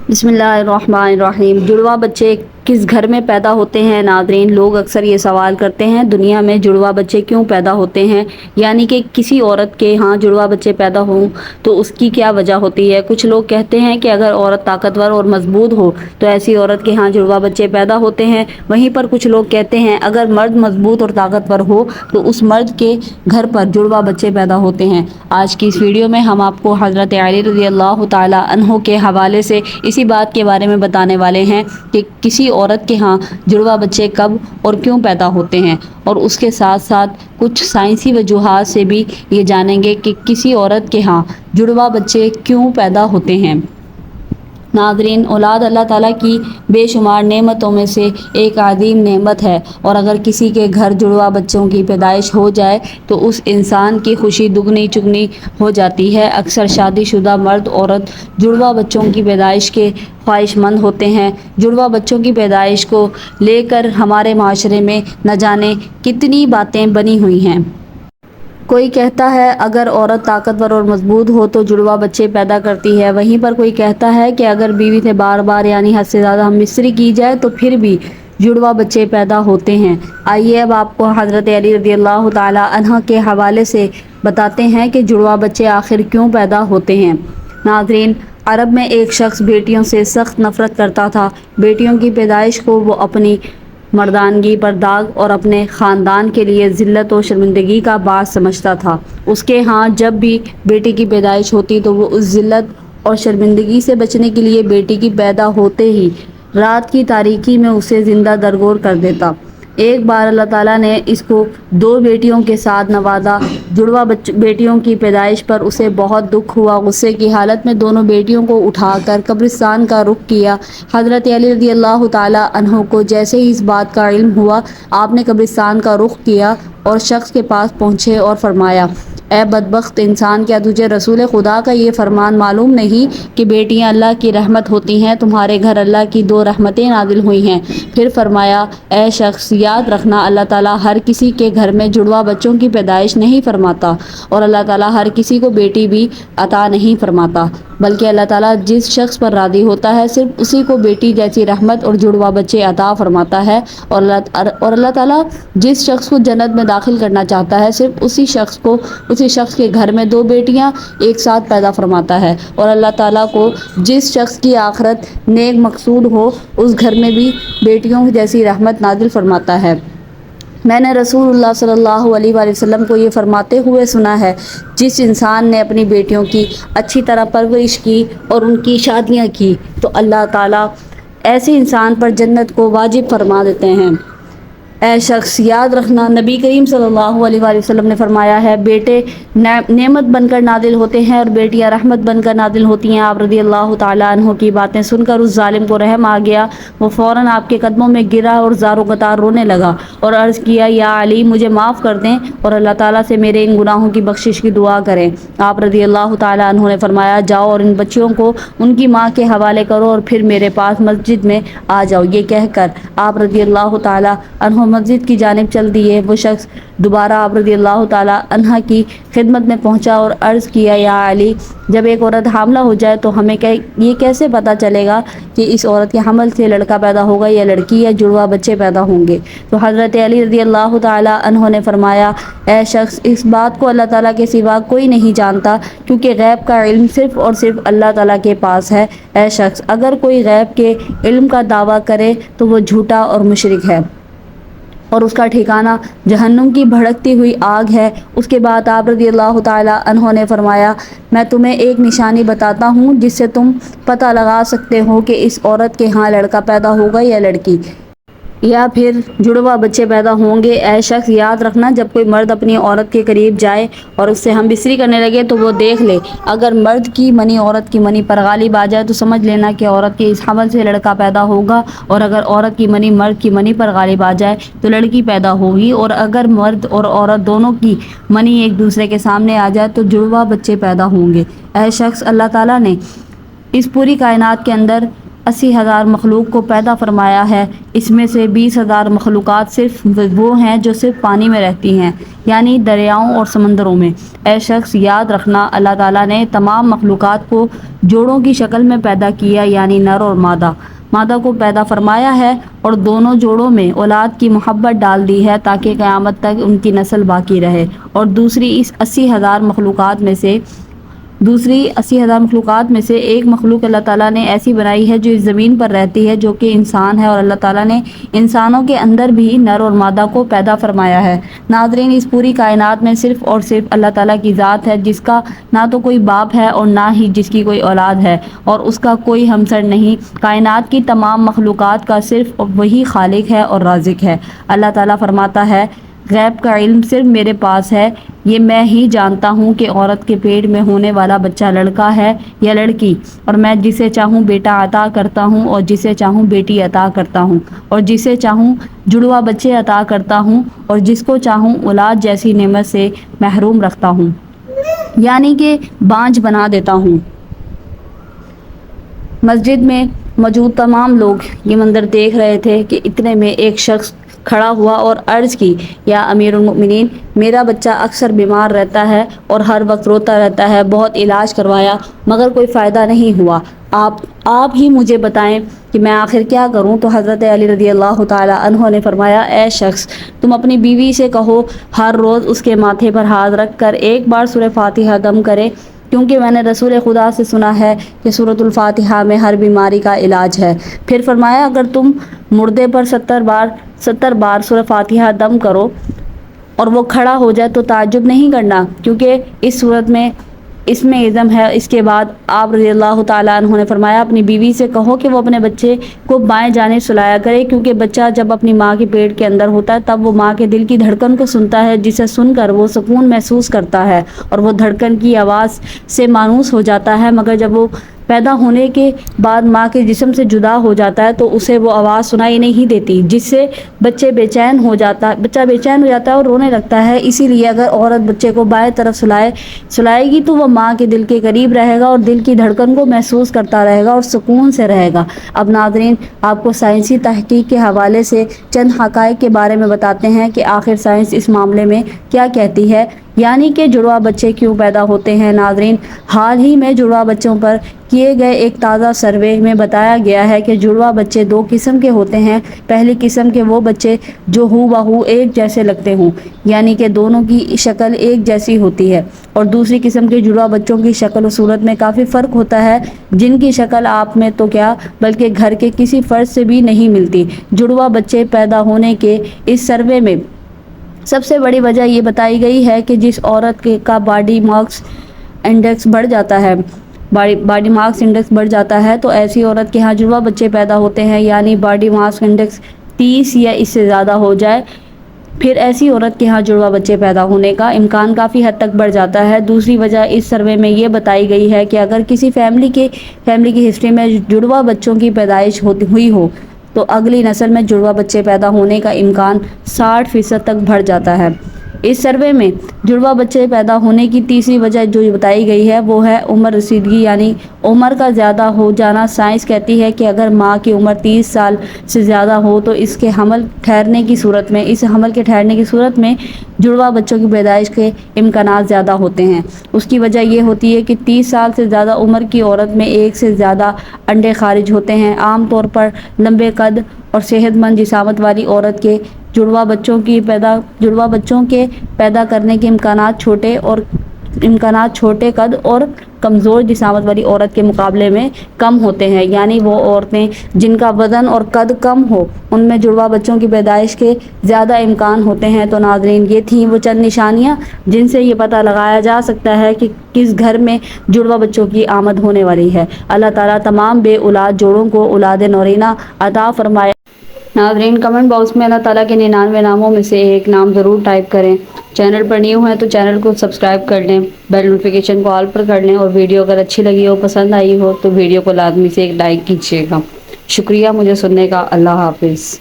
بسم اللہ الرحمن الرحیم۔ جڑواں بچے کس گھر میں پیدا ہوتے ہیں؟ ناظرین، لوگ اکثر یہ سوال کرتے ہیں دنیا میں جڑواں بچے کیوں پیدا ہوتے ہیں، یعنی کہ کسی عورت کے ہاں جڑواں بچے پیدا ہوں تو اس کی کیا وجہ ہوتی ہے۔ کچھ لوگ کہتے ہیں کہ اگر عورت طاقتور اور مضبوط ہو تو ایسی عورت کے ہاں جڑواں بچے پیدا ہوتے ہیں، وہیں پر کچھ لوگ کہتے ہیں اگر مرد مضبوط اور طاقتور ہو تو اس مرد کے گھر پر جڑواں بچے پیدا ہوتے ہیں۔ آج کی اس ویڈیو میں ہم آپ کو حضرت علی رضی اللہ تعالی عنہ کے حوالے سے اسی بات کے بارے میں بتانے والے ہیں کہ کسی عورت کے ہاں جڑواں بچے کب اور کیوں پیدا ہوتے ہیں، اور اس کے ساتھ ساتھ کچھ سائنسی وجوہات سے بھی یہ جانیں گے کہ کسی عورت کے ہاں جڑواں بچے کیوں پیدا ہوتے ہیں۔ ناظرین، اولاد اللہ تعالیٰ کی بے شمار نعمتوں میں سے ایک عظیم نعمت ہے، اور اگر کسی کے گھر جڑواں بچوں کی پیدائش ہو جائے تو اس انسان کی خوشی دگنی چگنی ہو جاتی ہے۔ اکثر شادی شدہ مرد عورت جڑواں بچوں کی پیدائش کے خواہش مند ہوتے ہیں۔ جڑواں بچوں کی پیدائش کو لے کر ہمارے معاشرے میں نہ جانے کتنی باتیں بنی ہوئی ہیں۔ کوئی کہتا ہے اگر عورت طاقتور اور مضبوط ہو تو جڑواں بچے پیدا کرتی ہے، وہیں پر کوئی کہتا ہے کہ اگر بیوی سے بار بار یعنی حد سے زیادہ ہم مستری کی جائے تو پھر بھی جڑواں بچے پیدا ہوتے ہیں۔ آئیے اب آپ کو حضرت علی رضی اللہ تعالی عنہ کے حوالے سے بتاتے ہیں کہ جڑواں بچے آخر کیوں پیدا ہوتے ہیں۔ ناظرین، عرب میں ایک شخص بیٹیوں سے سخت نفرت کرتا تھا۔ بیٹیوں کی پیدائش کو وہ اپنی مردانگی پر داغ اور اپنے خاندان کے لیے ذلت و شرمندگی کا باعث سمجھتا تھا۔ اس کے ہاں جب بھی بیٹی کی پیدائش ہوتی تو وہ اس ذلت اور شرمندگی سے بچنے کے لیے بیٹی کی پیدا ہوتے ہی رات کی تاریکی میں اسے زندہ درگور کر دیتا۔ ایک بار اللہ تعالیٰ نے اس کو دو بیٹیوں کے ساتھ نوازا۔ جڑواں بیٹیوں کی پیدائش پر اسے بہت دکھ ہوا۔ غصے کی حالت میں دونوں بیٹیوں کو اٹھا کر قبرستان کا رخ کیا۔ حضرت علی رضی اللہ تعالی عنہ کو جیسے ہی اس بات کا علم ہوا، آپ نے قبرستان کا رخ کیا اور شخص کے پاس پہنچے اور فرمایا، اے بدبخت انسان، کیا تجھے رسول خدا کا یہ فرمان معلوم نہیں کہ بیٹیاں اللہ کی رحمت ہوتی ہیں؟ تمہارے گھر اللہ کی دو رحمتیں نازل ہوئی ہیں۔ پھر فرمایا، اے شخص، یاد رکھنا اللہ تعالیٰ ہر کسی کے گھر میں جڑواں بچوں کی پیدائش نہیں فرماتا، اور اللہ تعالیٰ ہر کسی کو بیٹی بھی عطا نہیں فرماتا، بلکہ اللہ تعالیٰ جس شخص پر راضی ہوتا ہے صرف اسی کو بیٹی جیسی رحمت اور جڑواں بچے عطا فرماتا ہے، اور اللہ تعالیٰ جس شخص کو جنت میں داخل کرنا چاہتا ہے صرف اسی شخص کے گھر میں دو بیٹیاں ایک ساتھ پیدا فرماتا ہے، اور اللہ تعالیٰ کو جس شخص کی آخرت نیک مقصود ہو اس گھر میں بھی بیٹیوں جیسی رحمت نازل فرماتا ہے۔ میں نے رسول اللہ صلی اللہ علیہ وآلہ وسلم کو یہ فرماتے ہوئے سنا ہے، جس انسان نے اپنی بیٹیوں کی اچھی طرح پرورش کی اور ان کی شادیاں کی تو اللہ تعالیٰ ایسے انسان پر جنت کو واجب فرما دیتے ہیں۔ اے شخص، یاد رکھنا نبی کریم صلی اللہ علیہ وآلہ وسلم نے فرمایا ہے، بیٹے نعمت بن کر نازل ہوتے ہیں اور بیٹیاں رحمت بن کر نازل ہوتی ہیں۔ آپ رضی اللہ تعالیٰ عنہ کی باتیں سن کر اس ظالم کو رحم آ گیا۔ وہ فوراً آپ کے قدموں میں گرا اور زار و قطار رونے لگا اور عرض کیا، یا علی، مجھے معاف کر دیں اور اللہ تعالیٰ سے میرے ان گناہوں کی بخشش کی دعا کریں۔ آپ رضی اللہ تعالیٰ عنہ نے فرمایا، جاؤ اور ان بچوں کو ان کی ماں کے حوالے کرو اور پھر میرے پاس مسجد میں آ جاؤ۔ یہ کہہ کر آپ رضی اللہ تعالیٰ عنہ مسجد کی جانب چل دیے۔ وہ شخص دوبارہ آپ رضی اللہ تعالیٰ عنہ کی خدمت میں پہنچا اور عرض کیا، یا علی، جب ایک عورت حاملہ ہو جائے تو ہمیں یہ کیسے پتہ چلے گا کہ اس عورت کے حمل سے لڑکا پیدا ہوگا یا لڑکی، یا جڑواں بچے پیدا ہوں گے؟ تو حضرت علی رضی اللہ تعالیٰ عنہ نے فرمایا، اے شخص، اس بات کو اللہ تعالیٰ کے سوا کوئی نہیں جانتا، کیونکہ غیب کا علم صرف اور صرف اللہ تعالیٰ کے پاس ہے۔ اے شخص، اگر کوئی غیب کے علم کا دعویٰ کرے تو وہ جھوٹا اور مشرک ہے، اور اس کا ٹھکانہ جہنم کی بھڑکتی ہوئی آگ ہے۔ اس کے بعد آپ رضی اللہ تعالیٰ عنہ نے فرمایا، میں تمہیں ایک نشانی بتاتا ہوں جس سے تم پتہ لگا سکتے ہو کہ اس عورت کے ہاں لڑکا پیدا ہوگا یا لڑکی، یا پھر جڑواں بچے پیدا ہوں گے۔ اے شخص، یاد رکھنا، جب کوئی مرد اپنی عورت کے قریب جائے اور اس سے ہم بستری کرنے لگے تو وہ دیکھ لے، اگر مرد کی منی عورت کی منی پر غالب آ جائے تو سمجھ لینا کہ عورت کے اس حمل سے لڑکا پیدا ہوگا، اور اگر عورت کی منی مرد کی منی پر غالب آ جائے تو لڑکی پیدا ہوگی، اور اگر مرد اور عورت دونوں کی منی ایک دوسرے کے سامنے آ جائے تو جڑواں بچے پیدا ہوں گے۔ اے شخص، اللہ تعالیٰ نے اس پوری کائنات کے اندر 80,000 مخلوق کو پیدا فرمایا ہے، اس میں سے 20,000 مخلوقات صرف وہ ہیں جو صرف پانی میں رہتی ہیں، یعنی دریاؤں اور سمندروں میں۔ اے شخص، یاد رکھنا اللہ تعالیٰ نے تمام مخلوقات کو جوڑوں کی شکل میں پیدا کیا، یعنی نر اور مادہ کو پیدا فرمایا ہے اور دونوں جوڑوں میں اولاد کی محبت ڈال دی ہے تاکہ قیامت تک ان کی نسل باقی رہے۔ اور دوسری 80,000 مخلوقات میں سے ایک مخلوق اللہ تعالیٰ نے ایسی بنائی ہے جو اس زمین پر رہتی ہے، جو کہ انسان ہے، اور اللہ تعالیٰ نے انسانوں کے اندر بھی نر اور مادہ کو پیدا فرمایا ہے۔ ناظرین، اس پوری کائنات میں صرف اور صرف اللہ تعالیٰ کی ذات ہے، جس کا نہ تو کوئی باپ ہے اور نہ ہی جس کی کوئی اولاد ہے، اور اس کا کوئی ہمسر نہیں۔ کائنات کی تمام مخلوقات کا صرف وہی خالق ہے اور رازق ہے۔ اللہ تعالیٰ فرماتا ہے، غیب کا علم صرف میرے پاس ہے، یہ میں ہی جانتا ہوں کہ عورت کے پیٹ میں ہونے والا بچہ لڑکا ہے یا لڑکی، اور میں جسے چاہوں بیٹا عطا کرتا ہوں اور جسے چاہوں بیٹی عطا کرتا ہوں، اور جسے چاہوں جڑوا بچے عطا کرتا ہوں، اور جس کو چاہوں اولاد جیسی نعمت سے محروم رکھتا ہوں، یعنی کہ بانجھ بنا دیتا ہوں۔ مسجد میں موجود تمام لوگ یہ منظر دیکھ رہے تھے کہ اتنے میں ایک شخص کھڑا ہوا اور عرض کی، یا امیر المؤمنین، میرا بچہ اکثر بیمار رہتا ہے اور ہر وقت روتا رہتا ہے، بہت علاج کروایا مگر کوئی فائدہ نہیں ہوا، آپ ہی مجھے بتائیں کہ میں آخر کیا کروں؟ تو حضرت علی رضی اللہ تعالی عنہ نے فرمایا، اے شخص، تم اپنی بیوی سے کہو ہر روز اس کے ماتھے پر ہاتھ رکھ کر ایک بار سورہ فاتحہ دم کرے، کیونکہ میں نے رسول خدا سے سنا ہے کہ سورۃ الفاتحہ میں ہر بیماری کا علاج ہے۔ پھر فرمایا، اگر تم مردے پر 70 بار سورہ فاتحہ دم کرو اور وہ کھڑا ہو جائے تو تعجب نہیں کرنا، کیونکہ اس صورت میں اس میں عزم ہے۔ اس کے بعد آپ رضی اللہ تعالیٰ عنہ نے فرمایا، اپنی بیوی سے کہو کہ وہ اپنے بچے کو بائیں جانب سلایا کرے، کیونکہ بچہ جب اپنی ماں کے پیٹ کے اندر ہوتا ہے تب وہ ماں کے دل کی دھڑکن کو سنتا ہے، جسے سن کر وہ سکون محسوس کرتا ہے اور وہ دھڑکن کی آواز سے مانوس ہو جاتا ہے، مگر جب وہ پیدا ہونے کے بعد ماں کے جسم سے جدا ہو جاتا ہے تو اسے وہ آواز سنائی نہیں دیتی، جس سے بچہ بے چین ہو جاتا ہے اور رونے لگتا ہے۔ اسی لیے اگر عورت بچے کو بائیں طرف سلائے گی تو وہ ماں کے دل کے قریب رہے گا اور دل کی دھڑکن کو محسوس کرتا رہے گا اور سکون سے رہے گا۔ اب ناظرین، آپ کو سائنسی تحقیق کے حوالے سے چند حقائق کے بارے میں بتاتے ہیں کہ آخر سائنس اس معاملے میں کیا کہتی ہے، یعنی کہ جڑوا بچے کیوں پیدا ہوتے ہیں۔ ناظرین، حال ہی میں جڑوا بچوں پر کیے گئے ایک تازہ سروے میں بتایا گیا ہے کہ جڑوا بچے دو قسم کے ہوتے ہیں۔ پہلی قسم کے وہ بچے جو ہو بہو ایک جیسے لگتے ہوں، یعنی کہ دونوں کی شکل ایک جیسی ہوتی ہے، اور دوسری قسم کے جڑوا بچوں کی شکل و صورت میں کافی فرق ہوتا ہے، جن کی شکل آپ میں تو کیا بلکہ گھر کے کسی فرد سے بھی نہیں ملتی۔ جڑوا بچے پیدا ہونے کے اس سروے میں سب سے بڑی وجہ یہ بتائی گئی ہے کہ جس عورت کا باڈی ماس انڈیکس بڑھ جاتا ہے تو ایسی عورت کے ہاں جڑوا بچے پیدا ہوتے ہیں، یعنی باڈی ماس انڈیکس 30 یا اس سے زیادہ ہو جائے، پھر ایسی عورت کے ہاں جڑوا بچے پیدا ہونے کا امکان کافی حد تک بڑھ جاتا ہے۔ دوسری وجہ اس سروے میں یہ بتائی گئی ہے کہ اگر کسی فیملی کی ہسٹری میں جڑوا بچوں کی پیدائش ہوئی ہو تو اگلی نسل میں جڑوا بچے پیدا ہونے کا امکان 60% تک بڑھ جاتا ہے۔ اس سروے میں جڑوا بچے پیدا ہونے کی تیسری وجہ جو بتائی گئی ہے وہ ہے عمر رسیدگی، یعنی عمر کا زیادہ ہو جانا۔ سائنس کہتی ہے کہ اگر ماں کی عمر 30 سال سے زیادہ ہو تو اس حمل کے ٹھہرنے کی صورت میں جڑوا بچوں کی پیدائش کے امکانات زیادہ ہوتے ہیں۔ اس کی وجہ یہ ہوتی ہے کہ 30 سال سے زیادہ عمر کی عورت میں ایک سے زیادہ انڈے خارج ہوتے ہیں۔ عام طور پر لمبے قد اور صحت مند جسامت والی عورت کے جڑوا بچوں کے پیدا کرنے کے امکانات چھوٹے قد اور کمزور جسامت والی عورت کے مقابلے میں کم ہوتے ہیں، یعنی وہ عورتیں جن کا وزن اور قد کم ہو ان میں جڑوا بچوں کی پیدائش کے زیادہ امکان ہوتے ہیں۔ تو ناظرین، یہ تھیں وہ چند نشانیاں جن سے یہ پتہ لگایا جا سکتا ہے کہ کس گھر میں جڑوا بچوں کی آمد ہونے والی ہے۔ اللہ تعالیٰ تمام بے اولاد جوڑوں کو اولاد نورینہ عطا فرمائے۔ ناظرین، کمنٹ باکس میں اللہ تعالیٰ کے 99 ناموں میں سے ایک نام ضرور ٹائپ کریں۔ چینل پر نیو ہیں تو چینل کو سبسکرائب کر لیں، بیل نوٹیفیکیشن کو آل پر کر لیں، اور ویڈیو اگر اچھی لگی ہو، پسند آئی ہو تو ویڈیو کو لازمی سے ایک لائک کیجیے گا۔ شکریہ مجھے سننے کا۔ اللہ حافظ۔